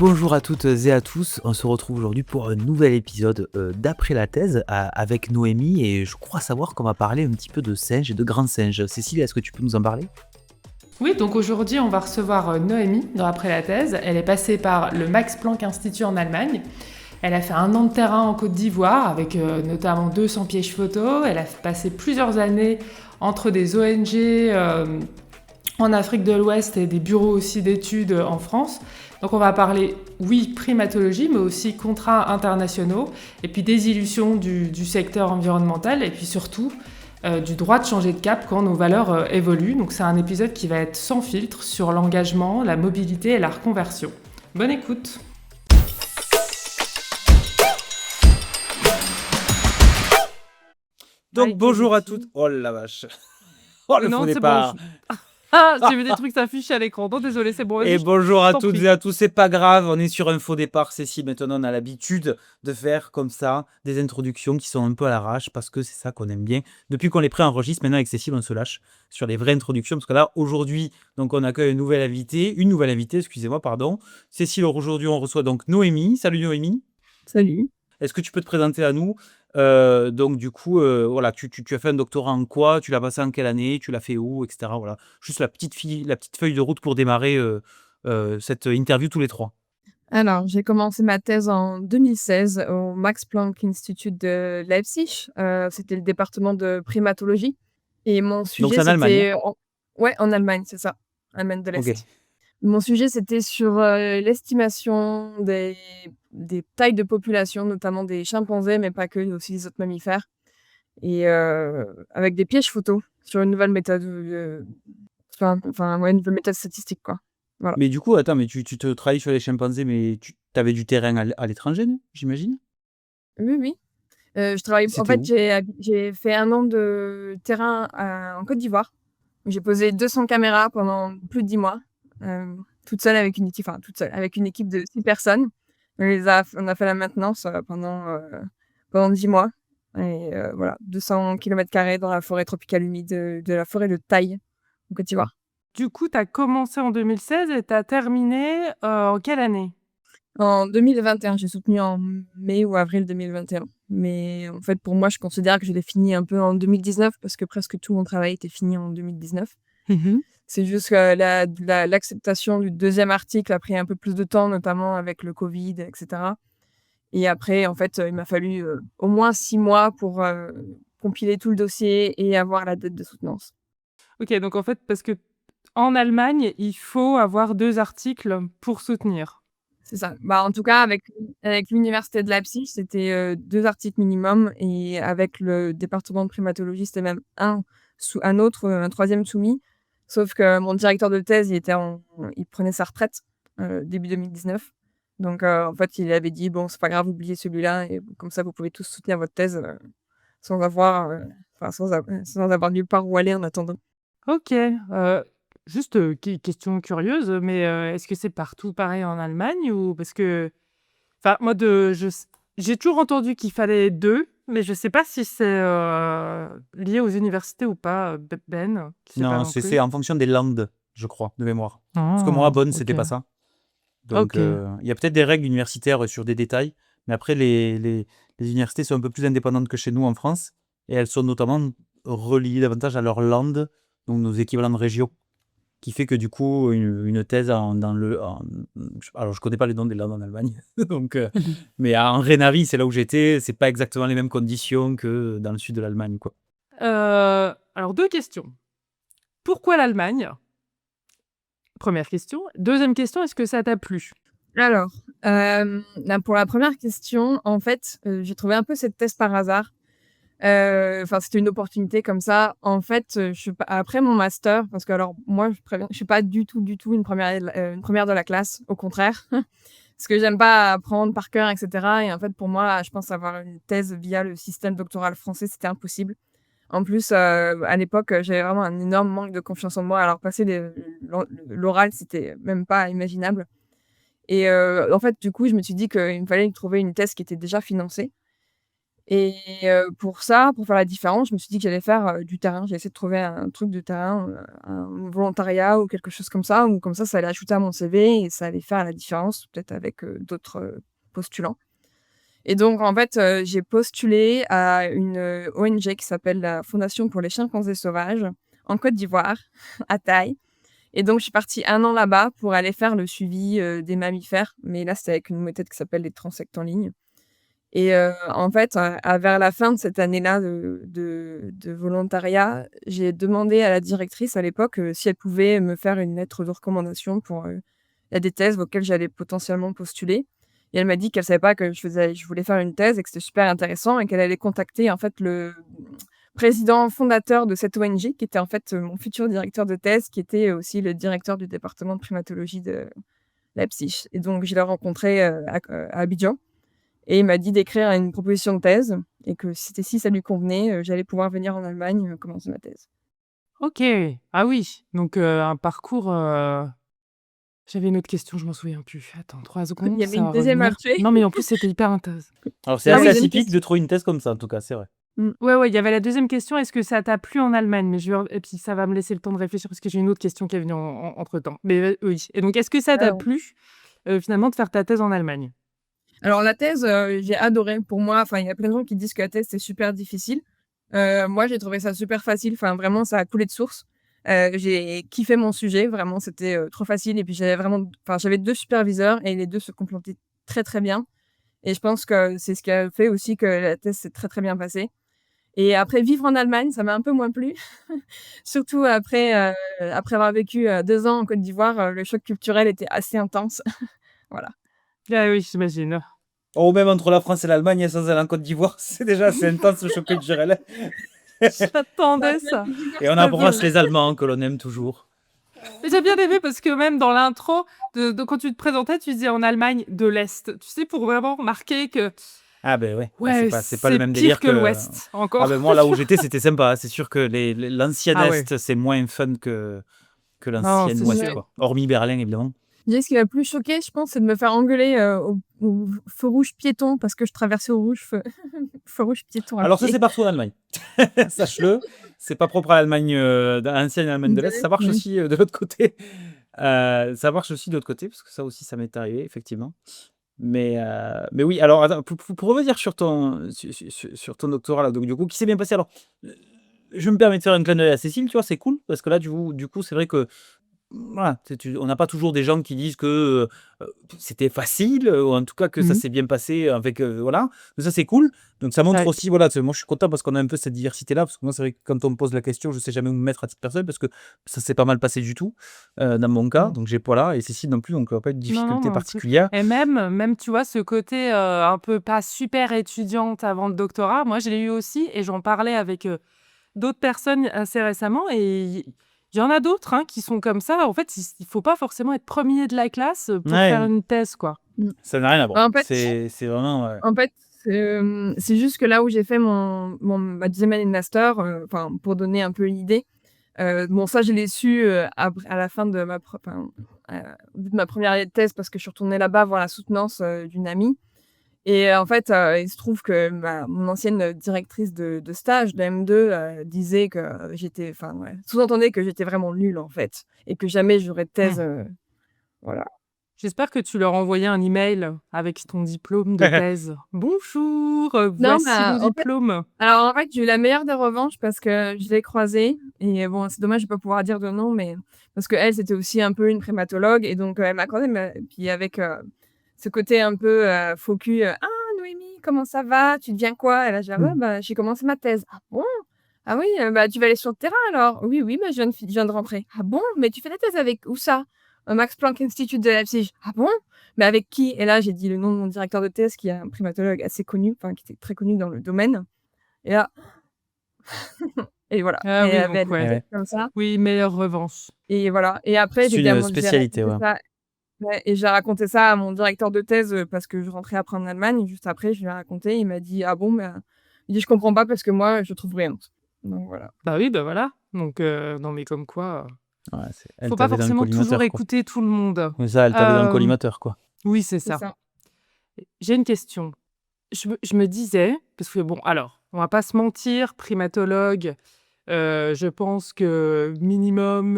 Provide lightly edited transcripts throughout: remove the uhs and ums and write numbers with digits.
Bonjour à toutes et à tous, on se retrouve aujourd'hui pour un nouvel épisode d'Après la thèse avec Noémie et je crois savoir qu'on va parler un petit peu de singes et de grands singes. Cécile, est-ce que tu peux nous en parler? Oui, donc aujourd'hui, on va recevoir Noémie dans Après la thèse. Elle est passée par le Max Planck Institut en Allemagne. Elle a fait 1 an de terrain en Côte d'Ivoire avec notamment 200 pièges photos. Elle a passé plusieurs années entre des ONG en Afrique de l'Ouest et des bureaux aussi d'études en France. Donc on va parler, oui, primatologie, mais aussi contrats internationaux, et puis des illusions du secteur environnemental, et puis surtout du droit de changer de cap quand nos valeurs évoluent. Donc c'est un épisode qui va être sans filtre sur l'engagement, la mobilité et la reconversion. Bonne écoute. Donc bonjour à toutes. Oh la vache. Oh le faux c'est départ. bon. Ah, j'ai vu des trucs s'afficher à l'écran. Non, désolé, c'est bon. Et vas-y, bonjour à t'en toutes prie. et à tous, c'est pas grave, on est sur un faux départ, Cécile. Maintenant, on a l'habitude de faire comme ça des introductions qui sont un peu à l'arrache parce que c'est ça qu'on aime bien. Depuis qu'on les préenregistre, maintenant avec Cécile, on se lâche sur les vraies introductions parce que là, aujourd'hui, donc on accueille une nouvelle invitée, excusez-moi, pardon. Cécile, aujourd'hui, on reçoit donc Noémie. Salut Noémie. Salut. Est-ce que tu peux te présenter à nous? Donc du coup, voilà, tu as fait un doctorat en quoi? Tu l'as passé en quelle année? Tu l'as fait où? Etc. Voilà, juste la petite feuille de route pour démarrer cette interview tous les trois. Alors, j'ai commencé ma thèse en 2016 au Max Planck Institut de Leipzig. C'était le département de primatologie. Et mon Donc sujet, c'est en Allemagne, hein? c'était... Ouais, en Allemagne, c'est ça. Allemagne de Ok. l'Est. Mon sujet, c'était sur l'estimation des tailles de population, notamment des chimpanzés, mais pas que, aussi des autres mammifères. Et avec des pièges photos sur une nouvelle méthode, une nouvelle méthode statistique, quoi. Voilà. Mais du coup, attends, mais tu te travailles sur les chimpanzés, mais tu avais du terrain à l'étranger, non, j'imagine? Oui, oui. Je travaille en C'était fait, où? j'ai fait 1 an de terrain en Côte d'Ivoire. J'ai posé 200 caméras pendant plus de 10 mois, toute seule avec une équipe, enfin toute seule, avec une équipe de 6 personnes. On a fait la maintenance pendant 10 mois et voilà, 200 km² dans la forêt tropicale humide de la forêt de Taï, en Côte d'Ivoire. Du coup, tu as commencé en 2016 et tu as terminé en quelle année? En 2021, j'ai soutenu en mai ou avril 2021. Mais en fait, pour moi, je considère que je l'ai fini un peu en 2019 parce que presque tout mon travail était fini en 2019. C'est juste que l'acceptation du deuxième article a pris un peu plus de temps, notamment avec le Covid, etc. Et après, en fait, il m'a fallu au moins 6 mois pour compiler tout le dossier et avoir la date de soutenance. Ok, donc en fait, parce que en Allemagne, il faut avoir 2 articles pour soutenir. C'est ça. Bah, en tout cas, avec l'université de Leipzig, c'était 2 articles minimum et avec le département de primatologie, c'était même un autre, un 3e soumis. Sauf que mon directeur de thèse, il prenait sa retraite, début 2019. Donc en fait, il avait dit: «Bon, c'est pas grave, oubliez celui-là et comme ça, vous pouvez tous soutenir votre thèse, sans avoir, sans avoir nulle part où aller en attendant». Ok, juste question curieuse, mais est-ce que c'est partout pareil en Allemagne ou parce que, enfin moi j'ai toujours entendu qu'il fallait 2, mais je sais pas si c'est lié aux universités ou pas. Ben, tu sais pas Non, non c'est plus. en fonction des landes, je crois, de mémoire. Parce que moi, à Ah, Bonn, c'était ok. pas ça. Donc, Ok. il y a peut-être des règles universitaires sur des détails, mais après, les universités sont un peu plus indépendantes que chez nous en France, et elles sont notamment reliées davantage à leur land, donc nos équivalents de région, qui fait que du coup, une thèse alors je connais pas les noms des landes en Allemagne, donc, mais en Rhénavie, c'est là où j'étais, c'est pas exactement les mêmes conditions que dans le sud de l'Allemagne, quoi. Alors 2 questions. Pourquoi l'Allemagne? Première question. Deuxième question, est-ce que ça t'a plu? Alors, là, pour la première question, en fait, j'ai trouvé un peu cette thèse par hasard. Enfin, c'était une opportunité comme ça. En fait, je suis pas après mon master, parce que alors moi, je préviens, je suis pas du tout une première de la classe, au contraire. Parce que j'aime pas apprendre par cœur et cetera et en fait, pour moi, je pense avoir une thèse via le système doctoral français, c'était impossible. En plus, à l'époque, j'avais vraiment un énorme manque de confiance en moi. Alors passer l'oral, c'était même pas imaginable et en fait, du coup, je me suis dit qu'il me fallait trouver une thèse qui était déjà financée Et pour ça, pour faire la différence, je me suis dit que j'allais faire, du terrain. J'ai essayé de trouver un truc de terrain, un volontariat ou quelque chose comme ça, où comme ça allait ajouter à mon CV et ça allait faire la différence peut-être avec, d'autres, postulants. Et donc en fait, j'ai postulé à une, ONG qui s'appelle la Fondation pour les chimpanzés sauvages en Côte d'Ivoire, à Taï. Et donc je suis partie 1 an là-bas pour aller faire le suivi, des mammifères, mais là, c'était avec une méthode qui s'appelle les transects en ligne. Et en fait, vers la fin de cette année-là de volontariat, j'ai demandé à la directrice à l'époque, si elle pouvait me faire une lettre de recommandation pour, il y a des thèses auxquelles j'allais potentiellement postuler. Et elle m'a dit qu'elle savait pas que je voulais faire une thèse et que c'était super intéressant et qu'elle allait contacter en fait le président fondateur de cette ONG qui était en fait, mon futur directeur de thèse, qui était aussi le directeur du département de primatologie de Leipzig. Et donc je l'ai rencontré, à Abidjan. Et il m'a dit d'écrire une proposition de thèse et que si ça lui convenait, j'allais pouvoir venir en Allemagne, commencer ma thèse. OK. Ah oui, donc un parcours, j'avais une autre question, je m'en souviens plus. Attends 3 Il secondes, y avait ça une va deuxième à revenir. tuer. Non, mais en plus, c'était hyper intéressant. Alors, c'est Ah assez oui, j'ai une atypique question. de trouver une thèse comme ça, en tout cas, c'est vrai. Ouais, il y avait la deuxième question, est-ce que ça t'a plu en Allemagne? Mais et puis ça va me laisser le temps de réfléchir parce que j'ai une autre question qui est venue entre-temps. Mais oui. Et donc, est-ce que ça t'a Alors plu, finalement, de faire ta thèse en Allemagne? alors la thèse, j'ai adoré. Pour moi, enfin, il y a plein de gens qui disent que la thèse, c'est super difficile. Moi, j'ai trouvé ça super facile. Enfin, vraiment, ça a coulé de source. J'ai kiffé mon sujet. Vraiment, c'était, trop facile et puis j'avais 2 superviseurs et les 2 se complétaient très, très bien et je pense que c'est ce qui a fait aussi que la thèse s'est très, très bien passée. Et après, vivre en Allemagne, ça m'a un peu moins plu. Surtout après avoir vécu, 2 ans en Côte d'Ivoire, le choc culturel était assez intense. Voilà. Ah oui, j'imagine. Oh, même entre la France et l'Allemagne, sans aller en Côte d'Ivoire, c'est déjà assez intense le choc culturel. Bah, J'attendais même ça. Côte d'Ivoire, Et on c'est pas embrasse mal. les Allemands que l'on aime toujours. Mais j'ai bien aimé parce que même dans l'intro, quand tu te présentais, tu disais en Allemagne de l'Est. Tu sais, pour vraiment marquer que, Ah ben ouais, ouais, c'est pas le c'est même pire délire que que... l'Ouest, Ah encore. ben moi, là où j'étais, c'était sympa. C'est sûr que l'ancien Ah ouais, Est, c'est moins fun que non, l'ancien c'est Ouest, sûr. Ouais. quoi. Hormis Berlin, évidemment. Je dis ce qui m'a le plus choqué, je pense, c'est de me faire engueuler, au feu rouge piéton parce que je traversais au rouge feu rouge piéton à Alors ça, pied. c'est partout en Allemagne. Sache-le, c'est pas propre à l'Allemagne, ancienne Allemagne de l'Est. Ça marche Ouais. aussi de l'autre côté. Ça marche aussi de l'autre côté, parce que ça aussi, ça m'est arrivé, effectivement. Mais oui, alors attends, pour revenir sur ton doctorat, là, donc du coup, qui s'est bien passé. Alors, je me permets de faire un clin d'œil à Cécile, tu vois, c'est cool, parce que là, du coup, c'est vrai que voilà, on n'a pas toujours des gens qui disent que c'était facile, ou en tout cas que ça Mhm. s'est bien passé avec. Voilà, donc ça c'est cool. Donc ça montre Ouais. aussi, voilà, moi je suis content parce qu'on a un peu cette diversité-là, parce que moi c'est vrai que quand on me pose la question, je sais jamais où me mettre à titre personnel, parce que ça s'est pas mal passé du tout, dans mon cas. Non. Donc j'ai, voilà, et Cécile non plus, donc pas une Non, non, difficulté moi non plus. particulière. Et même, tu vois, ce côté un peu pas super étudiante avant le doctorat, moi, je l'ai eu aussi et j'en parlais avec d'autres personnes assez récemment et il y en a d'autres qui sont comme ça. En fait, il faut pas forcément être premier de la classe pour faire Ouais, une thèse, quoi. Mmh. ça n'a rien à voir. Bah, en fait C'est vraiment. en fait, c'est juste que là où j'ai fait ma 2e année de master, enfin, pour donner un peu une idée, bon ça je l'ai su, à la fin de au bout de ma première année de thèse parce que je suis retournée là-bas voir la soutenance, d'une amie et en fait, il se trouve que mon ancienne directrice de stage de M2, disait que j'étais enfin ouais, sous-entendait que j'étais vraiment nulle en fait et que jamais j'aurais de thèse, Hmm. voilà. J'espère que tu leur envoyais un email avec ton diplôme de thèse. Bonjour, Non, voici mon diplôme. Alors, en fait, j'ai eu la meilleure des revanches parce que je l'ai croisée et bon, c'est dommage de pas pouvoir dire de nom, mais parce qu'elle, c'était aussi un peu une primatologue et donc elle m'a croisée, mais puis avec, ce côté un peu, faux cul, «Ah Noémie, comment ça va? Tu deviens quoi?» Et là, j'ai «Ah ouais, Hmm. bah, j'ai commencé ma thèse». «Ah bon? Ah oui, bah, tu vas aller sur le terrain alors?» «Oui, oui, bah, je viens de rentrer». «Ah bon? Mais tu fais ta thèse avec où ça?» «Au Max Planck Institute de Leipzig». «Ah bon? Mais avec qui?» Et là, j'ai dit le nom de mon directeur de thèse qui est un primatologue assez connu, enfin qui était très connu dans le domaine. Et là et voilà, Ah et oui, elle avait donc la ouais. tête Ouais. comme ça Oui, meilleure revanche. et voilà et après C'est j'ai dit à une mon j'ai spécialité, raconté ouais. ça ouais et j'ai raconté ça à mon directeur de thèse, parce que je rentrais après en Allemagne. Juste après, je lui ai raconté, il m'a dit: «Ah bon? Ben» il dit: «Je comprends pas parce que moi, je trouve rien». Donc voilà. Bah oui, bah voilà. Donc, non, mais comme quoi, Ouais, elle faut pas t'avait dans le forcément toujours collimateur, quoi. écouter tout le monde. Mais ça, elle t'avait dans le Euh, collimateur, quoi. oui, c'est C'est ça. ça. J'ai une question. je me disais, parce que bon, alors, on va pas se mentir, primatologue, je pense que minimum,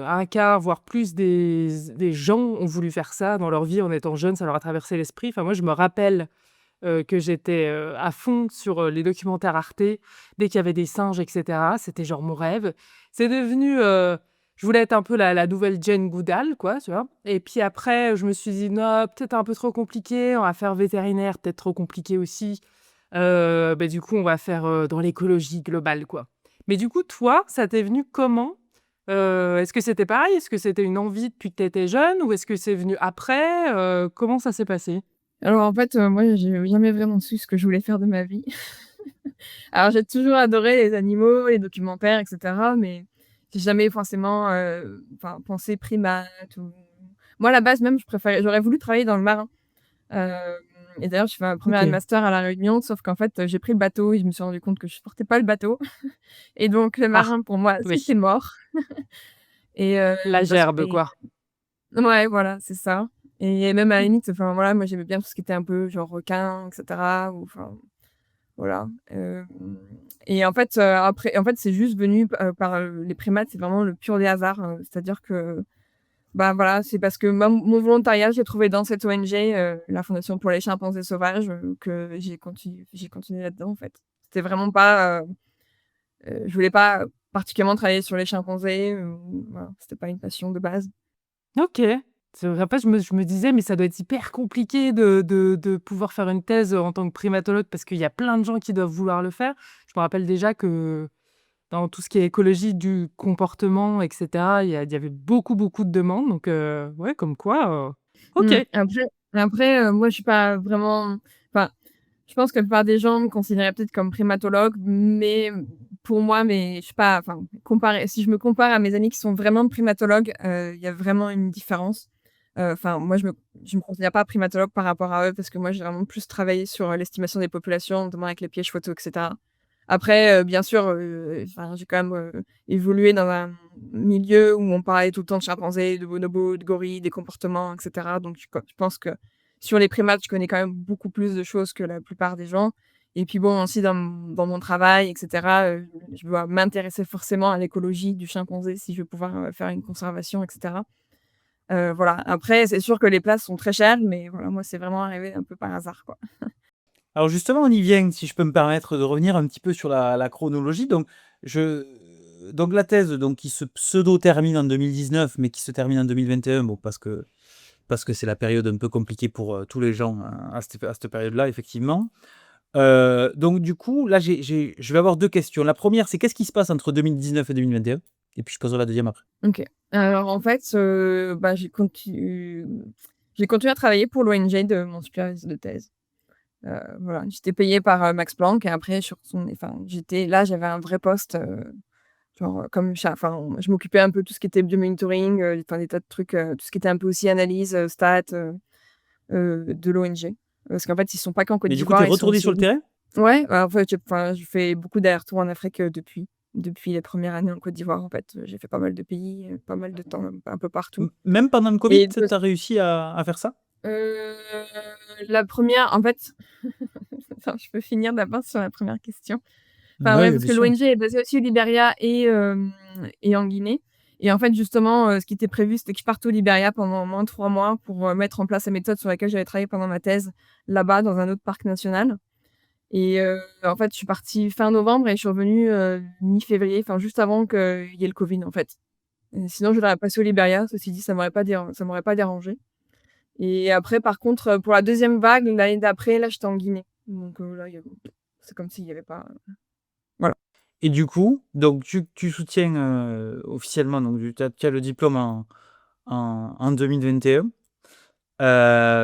un quart, voire plus des gens ont voulu faire ça dans leur vie en étant jeunes, ça leur a traversé l'esprit. Enfin, moi, je me rappelle, que j'étais, à fond sur, les documentaires Arte. Dès qu'il y avait des singes et cetera, c'était genre mon rêve. C'est devenu, je voulais être un peu la nouvelle Jane Goodall, quoi, tu vois? Et puis après, je me suis dit: «Non, peut-être un peu trop compliqué, on va faire vétérinaire, peut-être trop compliqué aussi». Du coup, on va faire, dans l'écologie globale, quoi. Mais du coup, toi, ça t'est venu comment? Est-ce que c'était pareil? Est-ce que c'était une envie depuis que tu étais jeune ou est-ce que c'est venu après? Comment ça s'est passé? Alors en fait, moi, j'ai jamais vraiment su ce que je voulais faire de ma vie. Alors j'ai toujours adoré les animaux, les documentaires et cetera, mais j'ai jamais forcément, enfin, pensé primate ou moi, à la base, même, j'aurais voulu travailler dans le marin. Hem et d'ailleurs, je fais ma première année de OK. master à La Réunion, sauf qu'en fait, j'ai pris le bateau et je me suis rendu compte que je supportais pas le bateau et donc le Ah! marin, pour moi, Oui, c'était mort et la parce gerbe, et quoi. ouais, voilà, c'est ça et même à la limite, enfin, voilà, moi, j'aimais bien tout ce qui était un peu genre requin et cetera ou enfin, voilà, et en fait, après en fait, c'est juste venu par, les primates, c'est vraiment le pur des hasards, c'est-à-dire que, bah, voilà, c'est parce que mon volontariat, j'ai trouvé dans cette ONG, la Fondation pour les chimpanzés sauvages, que j'ai continué là-dedans, en fait. C'était vraiment pas, je voulais pas particulièrement travailler sur les chimpanzés, voilà, c'était pas une passion de base. OK. C'est vrai, après je me disais: «Mais ça doit être hyper compliqué de pouvoir faire une thèse, en tant que primatologue», parce qu'il y a plein de gens qui doivent vouloir le faire. Je me rappelle déjà que dans tout ce qui est écologie du comportement et cetera, il y avait beaucoup, beaucoup de demandes donc ouais, comme quoi, OK. Après, moi, je suis pas vraiment enfin, je pense que la plupart des gens me considéraient peut-être comme primatologue, mais pour moi, mais je sais pas, enfin, comparé si je me compare à mes amis qui sont vraiment primatologues, il y a vraiment une différence. Enfin, moi, je me considère pas primatologue par rapport à eux parce que moi, j'ai vraiment plus travaillé sur, l'estimation des populations, notamment avec les pièges photos et cetera. Après, bien sûr, enfin, j'ai quand même, évolué dans un milieu où on parlait tout le temps de chimpanzés, de bonobos, de gorilles, des comportements et cetera. Donc je pense que sur les primates, je connais quand même beaucoup plus de choses que la plupart des gens et puis bon, aussi dans mon travail et cetera, je dois m'intéresser forcément à l'écologie du chimpanzé si je veux pouvoir, faire une conservation et cetera. Voilà. Après, c'est sûr que les places sont très chères, mais voilà, moi, c'est vraiment arrivé un peu par hasard, quoi. Alors justement, on y vient, si je peux me permettre de revenir un petit peu sur la chronologie. Je donc la thèse donc qui se pseudo-termine en 2019, mais qui se termine en 2021, bon, parce que c'est la période un peu compliquée pour, tous les gens, hein, à cette période-là, effectivement. Donc du coup, là, je vais avoir 2 questions. La première, c'est qu'est-ce qui se passe entre 2019 et 2021? Et puis je poserai la deuxième après. OK. Alors en fait, bah, j'ai continué à travailler pour l'ONG de mon superviseur de thèse. Voilà, j'étais payée par, Max Planck et après sur son enfin, j'avais un vrai poste, genre, comme enfin, je m'occupais un peu de tout ce qui était biomonitoring, enfin des tas de trucs, tout ce qui était un peu aussi analyse, stats, de l'ONG. Parce qu'en fait, ils sont pas qu'en Côte Mais du coup, tu es d'Ivoire, ils sont retourné aussi sur le terrain? ouais, bah, en fait, je fais beaucoup d'allers-retours en Afrique, depuis les premières années en Côte d'Ivoire, en fait. J'ai fait pas mal de pays, pas mal de temps, un peu partout Même pendant le covid, et tu as réussi à faire ça? heu, la première en fait attends, je peux finir d'abord sur la première question? Enfin, ouais, Oui, parce bien que sûr. l'ONG est basée aussi au Libéria et en Guinée et en fait, justement, ce qui était prévu, c'était que je parte au Libéria pendant au moins 3 mois pour, mettre en place la méthode sur laquelle j'avais travaillé pendant ma thèse, là-bas, dans un autre parc national et en fait, je suis partie fin novembre et je suis revenue, mi-février, enfin, juste avant qu'il y ait le covid, en fait. Et sinon, je l'aurais passé au Libéria, ceci dit, ça m'aurait pas dérangé et après, par contre, pour la deuxième vague, l'année d'après, là, j'étais en Guinée. Donc là, c'est comme s'il y avait pas voilà. Et du coup, donc tu soutiens, officiellement, donc tu as le diplôme en 2021.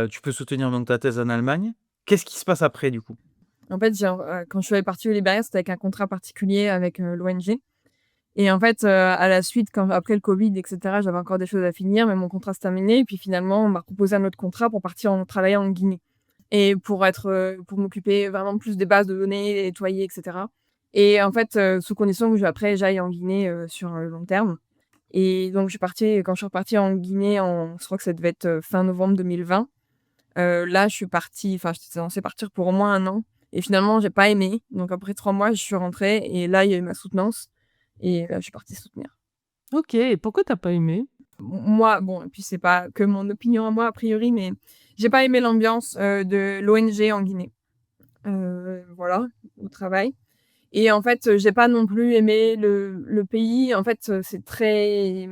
Tu peux soutenir donc ta thèse en Allemagne. Qu'est-ce qui se passe après du coup? En fait, quand je suis partie au Libéria, c'était avec un contrat particulier avec, l'ONG et en fait, à la suite, quand après le covid et cetera, j'avais encore des choses à finir, mais mon contrat se terminait et puis finalement, on m'a proposé un autre contrat pour partir travailler en Guinée et pour m'occuper vraiment plus des bases de données, les nettoyer et cetera et en fait, sous condition que j'aille en Guinée, sur le long terme et donc quand je suis repartie en Guinée je crois que ça devait être, fin novembre 2020. Là, je suis partie, enfin, j'étais censée partir pour au moins 1 an et finalement, j'ai pas aimé. Donc après 3 mois, je suis rentrée et là, il y a eu ma soutenance et là, je suis partie soutenir. OK, et pourquoi t'as pas aimé? Moi, bon, et puis c'est pas que mon opinion à moi a priori, mais j'ai pas aimé l'ambiance, de l'ONG en Guinée. Voilà, au travail. Et en fait, j'ai pas non plus aimé le pays. En fait, c'est très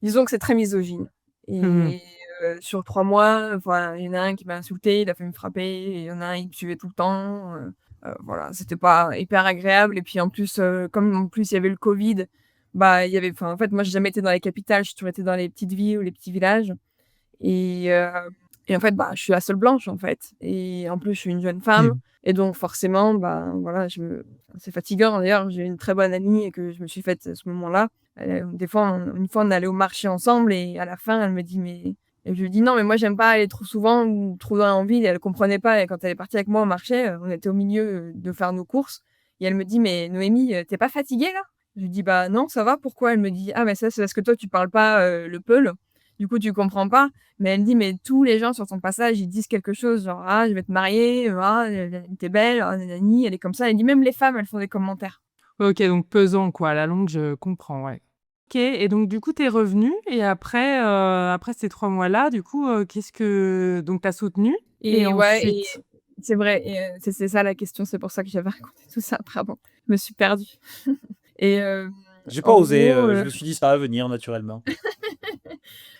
disons que c'est très misogyne Mmh. et sur 3 mois, enfin, il y en a un qui m'a insulté, il a failli me frapper et il y en a un, il me suivait tout le temps, voilà, c'était pas hyper agréable et puis en plus, comme en plus il y avait le covid, bah, il y avait enfin, en fait, moi j'ai jamais été dans les capitales, j'ai toujours été dans les petites villes ou les petits villages et heu et en fait, bah, je suis la seule blanche, en fait et en plus, je suis une jeune femme et donc forcément, bah, voilà, c'est fatigant. D'ailleurs, j'ai une très bonne amie et que je me suis faite à ce moment-là. Des fois, une fois, on allait au marché ensemble et à la fin, elle me dit: «Mais» et je lui dis: «Non, mais moi, j'aime pas aller trop souvent ou trop dans la ville» et elle comprenait pas et quand elle est partie avec moi au marché, on était au milieu, de faire nos courses et elle me dit: «Mais Noémie, tu pas fatiguée, là?» Je lui dis: «Bah, non, ça va, pourquoi?» Elle me dit: «Ah, bah, ça, c'est parce que toi, tu parles pas, le peul, du coup, tu comprends pas». Mais elle me dit: «Mais tous les gens sur ton passage, ils disent quelque chose, genre: "Ah, je vais te marier, ah, tu belle, ah nanani, elle est comme ça". Elle dit: «Même les femmes, elles font des commentaires». OK, donc pesant quoi, à la longue, je comprends, ouais. OK, et donc du coup, tu es revenue et après, après ces 3 mois-là, du coup, qu'est-ce que donc tu as soutenu et Et ouais et ensuite? c'est vrai et c'est ça la question, c'est pour ça que j'avais raconté tout ça, pardon. Je me suis perdue et J'ai pas en osé, gros, je me suis dit: «Ça va venir naturellement».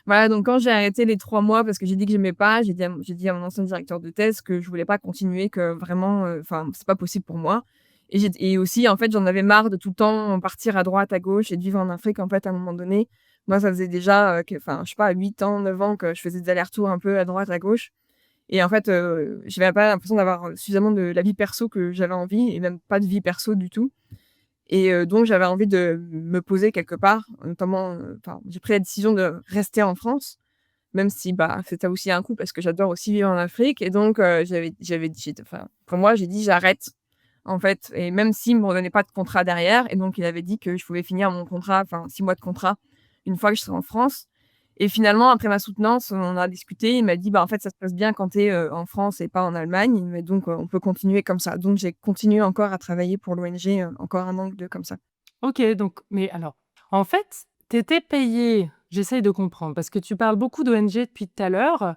voilà, donc quand j'ai arrêté les 3 mois parce que j'ai dit que j'aimais pas, j'ai dit à mon ancien directeur de thèse que je voulais pas continuer, que vraiment, enfin, c'est pas possible pour moi et aussi, en fait, j'en avais marre de tout le temps partir à droite, à gauche et de vivre en Afrique. En fait, à un moment donné, moi, ça faisait déjà, enfin, je sais pas, 8 ans, 9 ans que je faisais des allers-retours un peu à droite, à gauche et en fait, j'avais pas l'impression d'avoir suffisamment de la vie perso que j'avais envie et même pas de vie perso du tout et donc j'avais envie de me poser quelque part, notamment, enfin, j'ai pris la décision de rester en France même si, bah, c'était aussi un coût parce que j'adore aussi vivre en Afrique et donc enfin, pour moi, j'ai dit: «J'arrête», en fait et même s'il me redonnait pas de contrat derrière et donc il avait dit que je pouvais finir mon contrat, enfin 6 mois de contrat, une fois que je serais en France et finalement après ma soutenance, on a discuté. Il m'a dit: «Bah, en fait, ça se passe bien quand tu es, en France et pas en Allemagne, mais donc on peut continuer comme ça». Donc j'ai continué encore à travailler pour l'ONG, encore 1 an ou 2 comme ça. OK, donc mais alors, en fait, tu étais payée, j'essaye de comprendre parce que tu parles beaucoup d'ONG depuis tout à l'heure.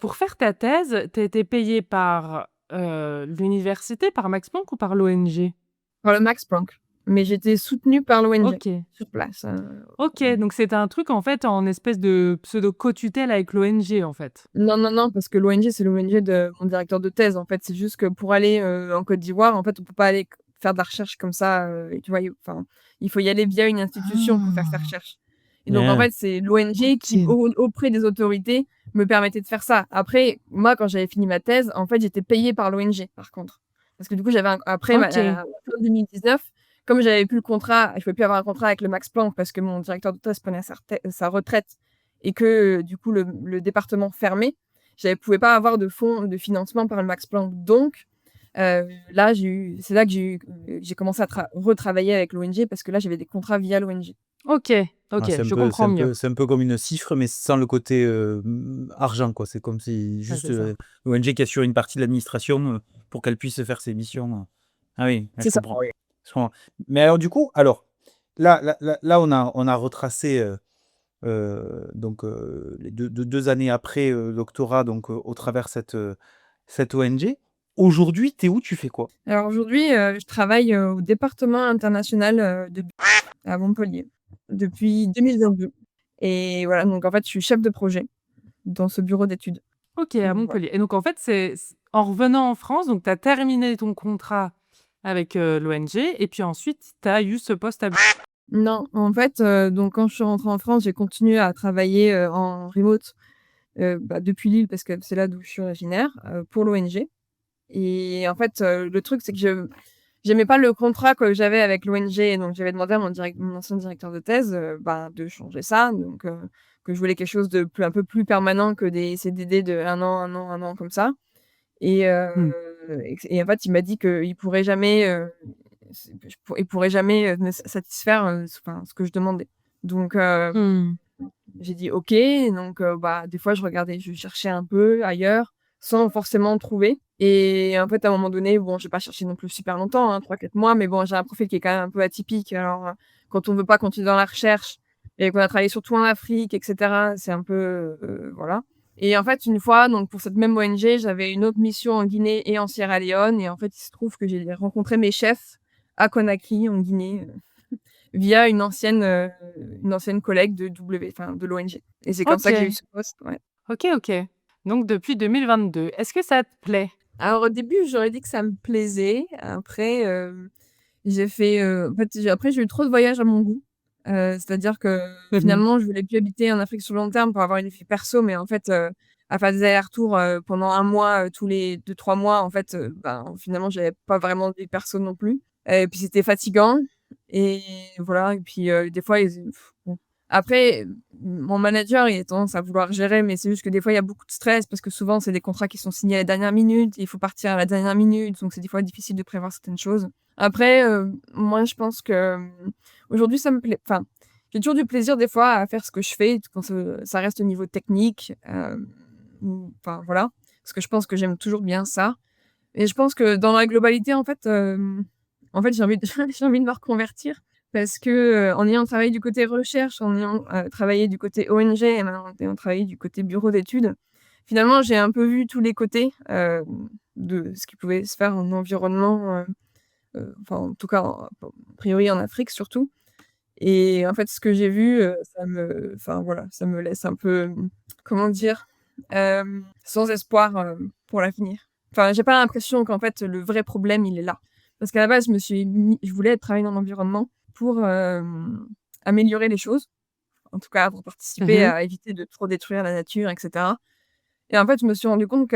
Pour faire ta thèse, tu étais payée par, l'université, par Max Planck ou par l'ONG? Par le Max Planck, mais j'étais soutenue par l'ONG OK. sur place, OK, donc c'était un truc, en fait, en espèce de pseudo co-tutelle avec l'ONG, en fait? Non, non, non, parce que l'ONG, c'est l'ONG de mon directeur de thèse, en fait. C'est juste que pour aller, en Côte d'Ivoire, en fait, on peut pas aller faire de la recherche comme ça, et tu vois? Enfin, il faut y aller via une institution pour faire sa Ah! recherche et donc en Bien. fait, c'est l'ONG qui, OK. auprès des autorités, me permettait de faire ça. Après, moi, quand j'avais fini ma thèse, en fait, j'étais payée par l'ONG, par contre. Parce que du coup, j'avais un après OK. fin 2019, comme j'avais plus le contrat, je pouvais plus avoir un contrat avec le Max Planck parce que mon directeur de thèse prenait sa retraite et que, du coup, le département fermait. Je pouvais pas avoir de fonds de financement par le Max Planck. Donc, là, c'est là que j'ai commencé à retravailler avec l'ONG parce que là, j'avais des contrats via l'ONG. OK, Ah, OK, je comprends mieux. c'est un peu comme une cifre, mais sans le côté, argent, quoi. C'est comme si Ouais, juste, c'est ça. l'ONG qui assure une partie de l'administration, pour qu'elle puisse faire ses missions, Ah oui, ouais, C'est je ça, comprends. oui. Je comprends. Mais alors du coup, alors, là, on a retracé, donc, les 2 années après, le doctorat, donc, au travers cette ONG. Aujourd'hui, tu es où? Tu fais quoi? Alors aujourd'hui, je travaille, au département international, de à Montpellier depuis 2022 et voilà, donc en fait, je suis chef de projet dans ce bureau d'études. OK, à Donc voilà. Montpellier, et donc en fait, c'est en revenant en France, donc tu as terminé ton contrat avec, l'ONG et puis ensuite tu as eu ce poste à Non, en fait, donc quand je suis rentrée en France, j'ai continué à travailler, en remote, bah, depuis Lille parce que c'est là d'où je suis originaire, pour l'ONG et en fait, le truc c'est que j'aimais pas le contrat que j'avais avec l'ONG et donc j'avais demandé à mon ancien directeur de thèse, bah, de changer ça donc que je voulais quelque chose de un peu plus permanent que des CDD de 1 an, 1 an, 1 an comme ça et Mmh. en fait, il m'a dit qu'il pourrait jamais, il pourrait jamais, me satisfaire, enfin, ce que je demandais donc Mmh. j'ai dit OK. Donc, des fois, je cherchais un peu ailleurs sans forcément trouver. Et en fait, à un moment donné, bon, j'ai pas cherché non plus super longtemps, hein, 3-4 mois, mais bon, j'ai un profil qui est quand même un peu atypique. Alors, quand on veut pas continuer dans la recherche et qu'on a travaillé surtout en Afrique, et cetera, c'est un peu, voilà. Et en fait, une fois, donc pour cette même ONG, j'avais une autre mission en Guinée et en Sierra Leone. Et en fait, il se trouve que j'ai rencontré mes chefs à Conakry, en Guinée, via une ancienne collègue de l'ONG. Et c'est comme ça que j'ai eu Ok, ce poste, ouais. ok. Donc depuis 2022, est-ce que ça te plaît? Alors au début, j'aurais dit que ça me plaisait. Après, après j'ai eu trop de voyages à mon goût. C'est-à-dire que finalement, je voulais plus habiter en Afrique sur le long terme pour avoir une vie perso, mais en fait, à faire des allers-retours, pendant 1 mois, tous les 2-3 mois, en fait, finalement, j'avais pas vraiment de vie perso non plus. Et puis c'était fatigant et voilà. Et puis, des fois, bon. Après, mon manager, il a tendance à vouloir gérer, mais c'est juste que des fois, il y a beaucoup de stress parce que souvent, c'est des contrats qui sont signés à la dernière minute, il faut partir à la dernière minute, donc c'est des fois difficile de prévoir certaines choses. Après, moi, je pense que, aujourd'hui, ça me plaît. Enfin, j'ai toujours du plaisir des fois à faire ce que je fais quand ça reste au niveau technique, enfin voilà, parce que je pense que j'aime toujours bien ça. Et je pense que dans la globalité, en fait, j'ai envie de j'ai envie de me reconvertir parce que, en ayant travaillé du côté recherche, en ayant, travaillé du côté ONG et maintenant en ayant travaillé du côté bureau d'études, finalement, j'ai un peu vu tous les côtés, de ce qui pouvait se faire en environnement, enfin, en tout cas, a priori en Afrique surtout. Et en fait, ce que j'ai vu, ça me laisse un peu, comment dire? Sans espoir, pour l'avenir. Enfin, j'ai pas l'impression qu'en fait, le vrai problème, il est là. Parce qu'à la base, je voulais travailler dans l'environnement pour, améliorer les choses. En tout cas, pour participer Mhm. à éviter de trop détruire la nature, et cetera. Et en fait, je me suis rendu compte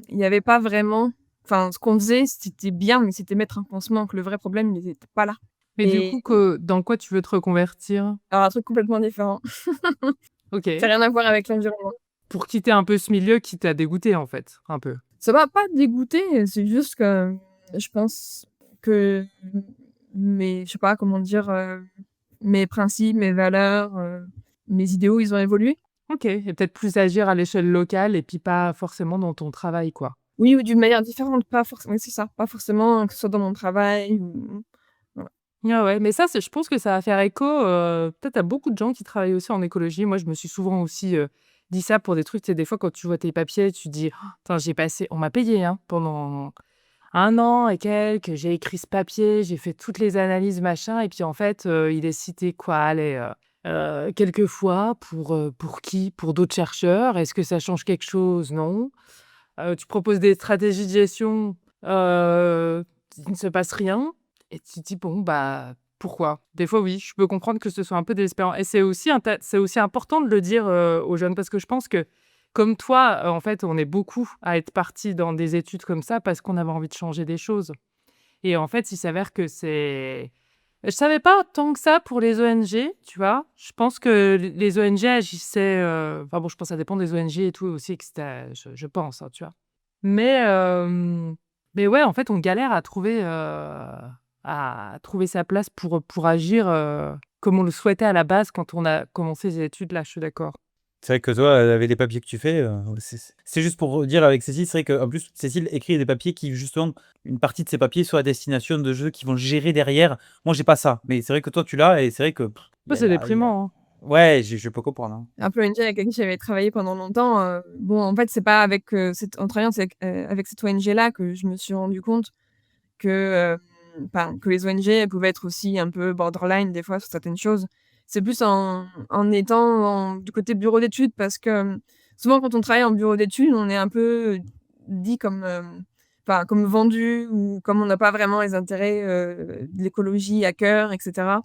il y avait pas vraiment, enfin, ce qu'on faisait, c'était bien, mais c'était mettre un pansement, que le vrai problème, il était pas là. Mais du Et coup, dans quoi tu veux te reconvertir? alors un truc complètement différent. Ça Ok. a rien à voir avec l'environnement. Pour quitter un peu ce milieu qui t'a dégoûté, en fait, un peu. Ça m'a pas dégoûtée, c'est juste que je pense que je sais pas comment dire, mes principes, mes valeurs, mes idéaux, ils ont évolué. Ok. Et peut-être plus agir à l'échelle locale et puis pas forcément dans ton travail, quoi. Oui, ou d'une manière différente, pas forcément, oui, c'est ça, pas forcément que ce soit dans mon travail ou voilà. Ah ouais, mais ça, je pense que ça va faire écho, peut-être à beaucoup de gens qui travaillent aussi en écologie. Moi, je me suis souvent aussi, dit ça pour des trucs, tu sais, des fois, quand tu vois tes papiers, tu te dis: «Oh, attends, on m'a payé, hein, pendant 1 an et quelques, j'ai écrit ce papier, j'ai fait toutes les analyses, machin» et puis, en fait, il est cité quoi? Allez, quelques fois pour qui? Pour d'autres chercheurs. Est-ce que ça change quelque chose? Non. Tu proposes des stratégies de gestion, il ne se passe rien et tu te dis: «Bon, bah, pourquoi?» Des fois, oui, je peux comprendre que ce soit un peu désespérant et c'est aussi important de le dire, aux jeunes parce que je pense que, comme toi, en fait, on est beaucoup à être partis dans des études comme ça parce qu'on avait envie de changer des choses et en fait, il s'avère que je savais pas tant que ça pour les ONG, tu vois? Je pense que les ONG agissaient, enfin bon, je pense que ça dépend des ONG et tout aussi et cetera, je pense, hein, tu vois? Mais mais ouais, en fait, on galère à trouver sa place pour agir, comme on le souhaitait à la base quand on a commencé les études là, je suis d'accord. C'est vrai que toi, avec les papiers que tu fais, c'est juste pour dire avec Cécile, c'est vrai qu'en plus, Cécile écrit des papiers qui justement une partie de ces papiers sont à destination de jeux qui vont gérer derrière. Moi, j'ai pas ça, mais c'est vrai que toi, tu l'as et c'est vrai que il Bah, y a c'est la il y a déprimant, hein. ouais, je peux comprendre, hein. Un peu ONG avec qui j'avais travaillé pendant longtemps, bon, en fait, c'est pas avec, en travaillant avec cette ONG-là que je me suis rendu compte que, que les ONG, elles pouvaient être aussi un peu borderline des fois sur certaines choses. C'est plus en étant du côté bureau d'études parce que, souvent quand on travaille en bureau d'études, on est un peu dit comme, comme vendu ou comme on n'a pas vraiment les intérêts, de l'écologie à cœur, et cetera.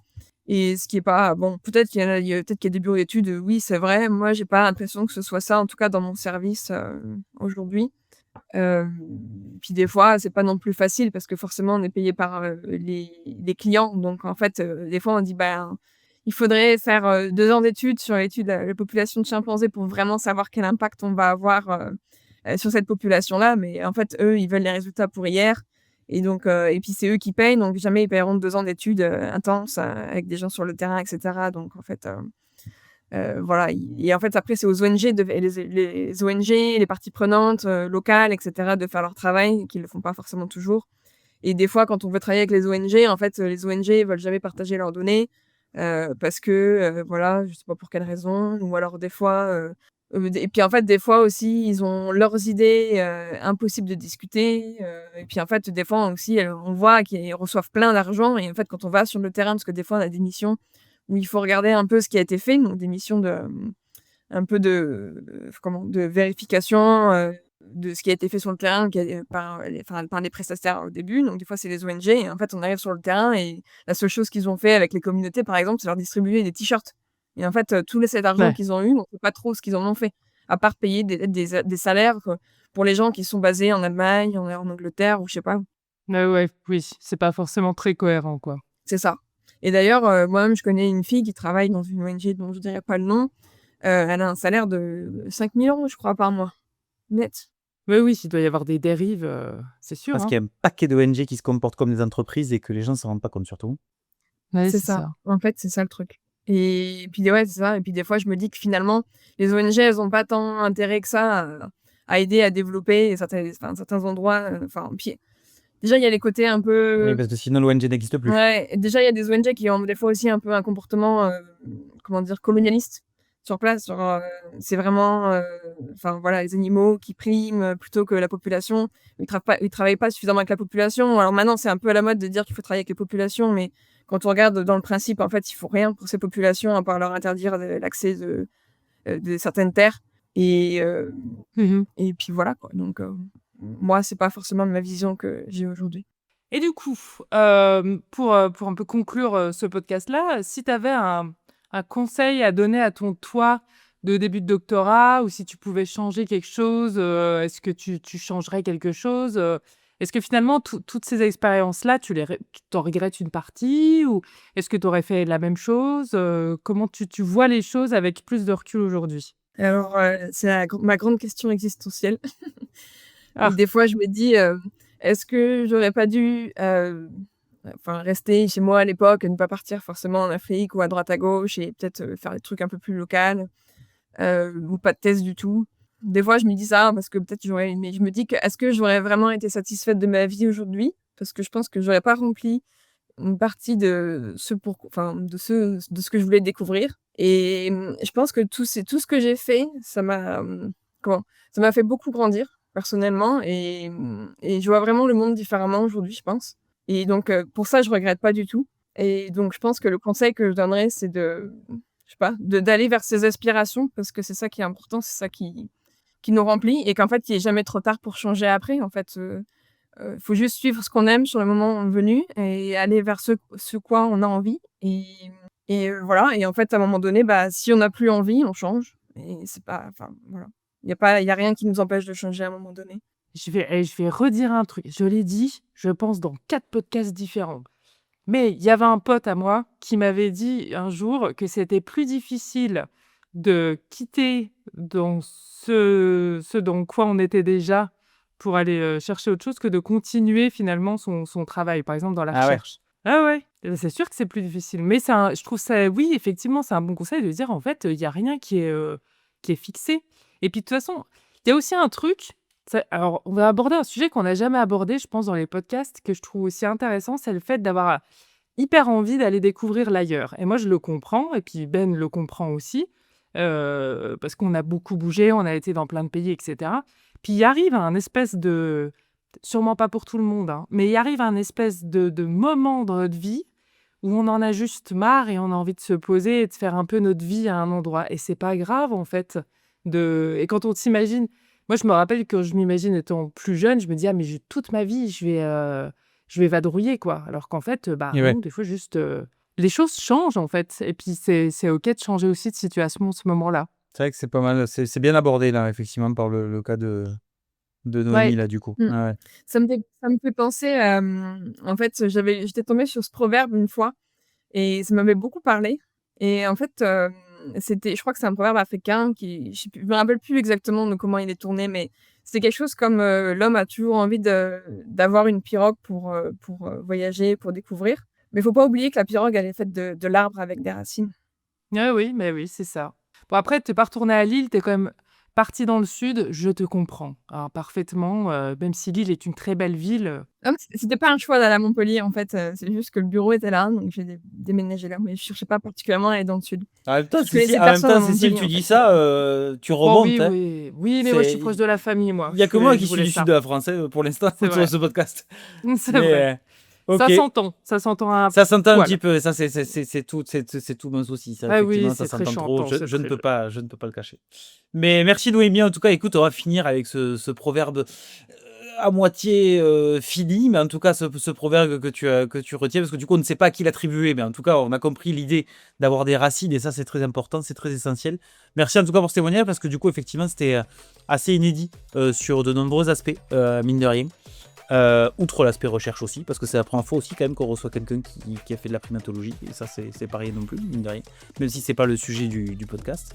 Et ce qui est pas bon, peut-être qu'il y a des bureaux d'études, oui, c'est vrai. Moi, j'ai pas l'impression que ce soit ça, en tout cas dans mon service, aujourd'hui. Hem, Puis des fois, c'est pas non plus facile parce que forcément on est payé par, les clients. Donc en fait, des fois on dit: «Ben, il faudrait faire, 2 ans d'études sur la population de chimpanzés pour vraiment savoir quel impact on va avoir, sur cette population-là». Mais en fait, eux, ils veulent les résultats pour hier et donc et puis c'est eux qui payent, donc jamais ils paieront 2 ans d'études, intenses, avec des gens sur le terrain, et cetera. Donc en fait, Voilà, et en fait, après, c'est aux ONG, et les ONG, les parties prenantes locales, etc., de faire leur travail, qu'ils ne le font pas forcément toujours. Et des fois, quand on veut travailler avec les ONG, en fait, les ONG veulent jamais partager leurs données parce que, voilà, je sais pas pour quelle raison. Ou alors des fois, et puis en fait, des fois aussi, ils ont leurs idées impossibles de discuter. Et puis en fait, des fois aussi, on voit qu'ils reçoivent plein d'argent. Et en fait, quand on va sur le terrain, parce que des fois, on a des missions où il faut regarder un peu ce qui a été fait, donc des missions un peu de vérification de ce qui a été fait sur le terrain par les prestataires au début. Donc des fois, c'est les ONG. Et en fait, on arrive sur le terrain et la seule chose qu'ils ont fait avec les communautés, par exemple, c'est leur distribuer des t-shirts. Et en fait, tout cet argent Ouais. qu'ils ont eu, on ne sait pas trop ce qu'ils en ont fait, à part payer des salaires pour les gens qui sont basés en Allemagne, en Angleterre ou je sais pas. Ouais, oui, c'est pas forcément très cohérent, quoi. C'est ça. Et d'ailleurs, moi-même, je connais une fille qui travaille dans une ONG dont je dirais pas le nom. Elle a un salaire de 5 000 €, je crois, par mois, net. Oui, il doit y avoir des dérives, c'est sûr, Parce hein. qu'il y a un paquet d'ONG qui se comportent comme des entreprises et que les gens ne s'en rendent pas compte surtout. Ouais, C'est c'est ça. ça. En fait, c'est ça le truc. Et puis ouais, c'est ça. Et puis des fois, je me dis que finalement, les ONG, elles ont pas tant intérêt que ça à aider à développer certains endroits. Puis déjà, il y a les côtés un Oui, peu. parce que sinon l'ONG n'existe plus. Ouais, déjà, il y a des ONG qui ont des fois aussi un peu un comportement, comment dire, colonialiste sur place. Genre, c'est vraiment, voilà, les animaux qui priment plutôt que la population. Ils travaillent pas suffisamment avec la population. Alors maintenant, c'est un peu à la mode de dire qu'il faut travailler avec les populations, mais quand on regarde dans le principe, en fait, ils font rien pour ces populations à part leur interdire l'accès de certaines terres. Et, euh, Mmh. et puis voilà, quoi. Donc, moi, c'est pas forcément ma vision que j'ai aujourd'hui. Et du coup, pour un peu conclure, ce podcast-là, si tu avais un conseil à donner à ton toi de début de doctorat ou si tu pouvais changer quelque chose, est-ce que tu changerais quelque chose? Est-ce que finalement toutes ces expériences-là, tu t'en regrettes une partie ou est-ce que tu aurais fait la même chose? Comment tu vois les choses avec plus de recul aujourd'hui? Alors, c'est ma grande question existentielle. Ah! Des fois, je me dis, est-ce que j'aurais pas dû, rester chez moi à l'époque et ne pas partir forcément en Afrique ou à droite à gauche et peut-être, faire des trucs un peu plus local, ou pas de thèse du tout. Des fois, je me dis ça parce que peut-être mais je me dis que est-ce que j'aurais vraiment été satisfaite de ma vie aujourd'hui? Parce que je pense que j'aurais pas rempli une partie de ce que je voulais découvrir. Et je pense que tout ce que j'ai fait, ça m'a fait beaucoup grandir personnellement. Et je vois vraiment le monde différemment aujourd'hui, je pense. Et donc pour ça, je regrette pas du tout. Et donc je pense que le conseil que je donnerais, c'est je sais pas, d'aller vers ses aspirations parce que c'est ça qui est important, c'est ça qui nous remplit et qu'en fait, il est jamais trop tard pour changer après. En fait, faut juste suivre ce qu'on aime sur le moment venu et aller vers ce quoi on a envie voilà. Et en fait, à un moment donné, bah, si on n'a plus envie, on change et c'est pas voilà. Il y a rien qui nous empêche de changer à un moment donné. Je vais redire un truc. Je l'ai dit, je pense, dans 4 podcasts différents. Mais il y avait un pote à moi qui m'avait dit un jour que c'était plus difficile de quitter dans ce dans quoi on était déjà pour aller, chercher autre chose que de continuer finalement son travail, par exemple dans la Ah ouais. recherche. Ah ouais, c'est sûr que c'est plus difficile. Mais je trouve ça oui, effectivement, c'est un bon conseil de dire en fait, il y a rien qui est fixé. Et puis de toute façon, il y a aussi un truc, alors on va aborder un sujet qu'on n'a jamais abordé, je pense, dans les podcasts, que je trouve aussi intéressant, c'est le fait d'avoir hyper envie d'aller découvrir l'ailleurs. Et moi, je le comprends, et puis Ben le comprend aussi, parce qu'on a beaucoup bougé, on a été dans plein de pays, etc. Puis il arrive un espèce de, sûrement pas pour tout le monde, hein, mais il arrive un espèce de moment dans notre vie où on en a juste marre et on a envie de se poser et de faire un peu notre vie à un endroit. Et c'est pas grave, en fait. Et quand on s'imagine, moi, je me rappelle que je m'imagine étant plus jeune, je me dis, ah, mais toute ma vie, je vais vadrouiller, quoi. Alors qu'en fait, bah Et ouais. non, des fois, juste, les choses changent, en fait. Et puis, c'est OK de changer aussi de situation à ce moment-là. C'est vrai que c'est pas mal. C'est bien abordé là, effectivement, par le cas de Noémie Ouais. là, du coup. Mmh. Ouais, ouais. Ça me fait penser, en fait, j'étais tombée sur ce proverbe une fois et ça m'avait beaucoup parlé et en fait, je crois que c'est un proverbe africain je me rappelle plus exactement de comment il est tourné, mais c'est quelque chose comme, l'homme a toujours envie d'avoir une pirogue pour voyager, pour découvrir. Mais il faut pas oublier que la pirogue, elle est faite de l'arbre avec des racines Ah oui, mais oui, c'est ça. Bon, après, t'es pas retourné à Lille, t'es quand même parti dans le sud, je te comprends hein, parfaitement, même si Lille est une très belle ville. Non, mais c'était pas un choix d'aller à Montpellier, en fait, c'est juste que le bureau était là, donc j'ai déménagé là, mais je cherchais pas particulièrement à aller dans le sud. En même temps, Je connaissais En même personne temps, à Cécile, Montpellier, tu en dis fait. ça, tu Bon, oui, remontes. Hein. oui, oui, mais moi, je suis C'est... proche de la famille, moi. Il y a que moi qui Je suis voulais du ça. sud de la France, hein, pour l'instant, C'est sur vrai. ce podcast. C'est Mais, vrai. ok. Ça s'entend un Ça s'entend un poil. petit peu, ça c'est tout mon souci, ça Ah oui, effectivement, ça c'est très s'entend trop, chantant, c'est je ne très peux pas, je ne peux pas le cacher. Mais merci Noémie, en tout cas, écoute, on va finir avec ce proverbe à moitié fini, mais en tout cas ce proverbe que tu retiens, parce que du coup on ne sait pas à qui l'attribuer, mais en tout cas on a compris l'idée d'avoir des racines, et ça c'est très important, c'est très essentiel. Merci en tout cas pour ce témoignage, parce que du coup effectivement c'était assez inédit sur de nombreux aspects, mine de rien. Outre l'aspect recherche aussi, parce que c'est la première fois aussi quand même qu'on reçoit quelqu'un qui a fait de la primatologie, et ça c'est pareil non plus, mine de rien, même si c'est pas le sujet du podcast.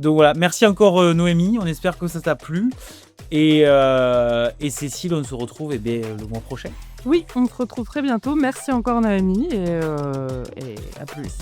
Donc voilà, merci encore Noémie, on espère que ça t'a plu, et Cécile, on se retrouve le mois prochain. Oui, on se retrouve très bientôt. Merci encore Naomi et à plus.